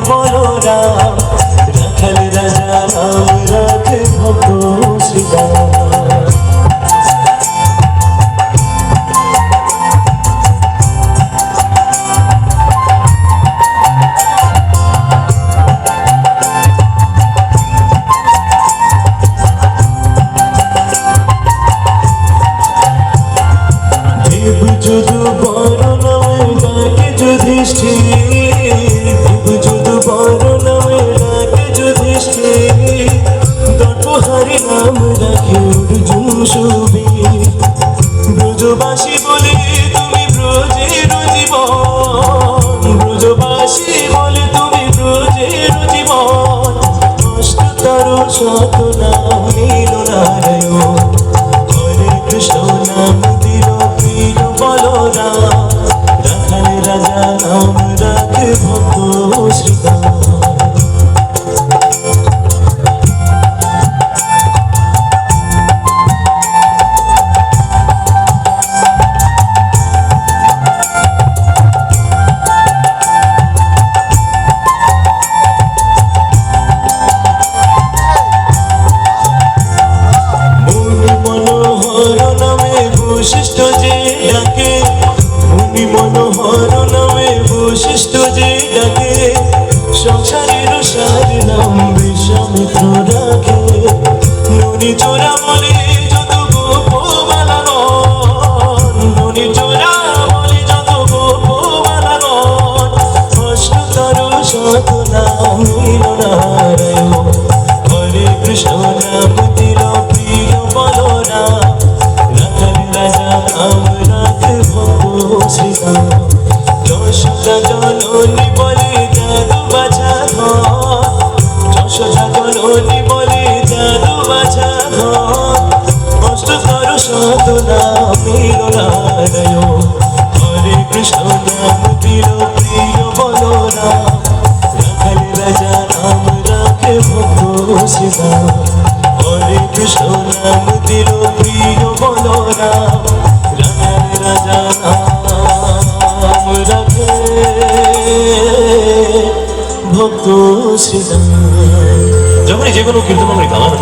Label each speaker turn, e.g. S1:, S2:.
S1: বলো রাম, রাখাল রাজা নাম রাখে ভক্ত শ্রীরাম। যদু বড় নামে ডাকে যুধিষ্ঠির, যদু বড় নামে ডাকে যুধিষ্ঠির, দর্পহারি নাম রাখে অর্জুন সুবীর। ব্রজবাসী বলে তুমি ব্রজের জীবন, ব্রজবাসী বলে তুমি ব্রজের জীবন। অষ্টতর শত নাম নীল নারায়ণ, হরে কৃষ্ণ নাম দিল প্রিয় বলরাম, রাখাল রাজা নাম রাখে ভক্ত শ্রীরাম। বৈশিষ্ট্য যে ডাকে, মুনি মনোহর নামে বৈশিষ্ট্য যে ডাকে, সংসারের সার নাম বিশ্বামিত্র রাখে। ননি চোরা বলে যত গোপবালাগণ, ননি চোরা বলে যত গোপবালাগণ। অষ্টতর শত নাম নীল নারায়ণ, হরে কৃষ্ণ নাম দিল প্রিয় বলরাম, নাম রাখে ভক্ত শ্রীরাম। যশোদা জননী বলে জাদু বাছা ধন, যশোদা জননী বলে জাদু বাছা ধন। অষ্টতর শত নাম নীল নারায়ণ, হরে কৃষ্ণ নাম দিল প্রিয় বলরাম, রাখাল রাজা নাম রাখে ভক্ত শ্রীরাম। হরে কৃষ্ণ নাম দিল প্রিয় বলরাম, রাখাল রাজা নাম রাখে ভক্ত শ্রীরাম। যখনই যে কোনো কীর্তন আমরা গাওয়ার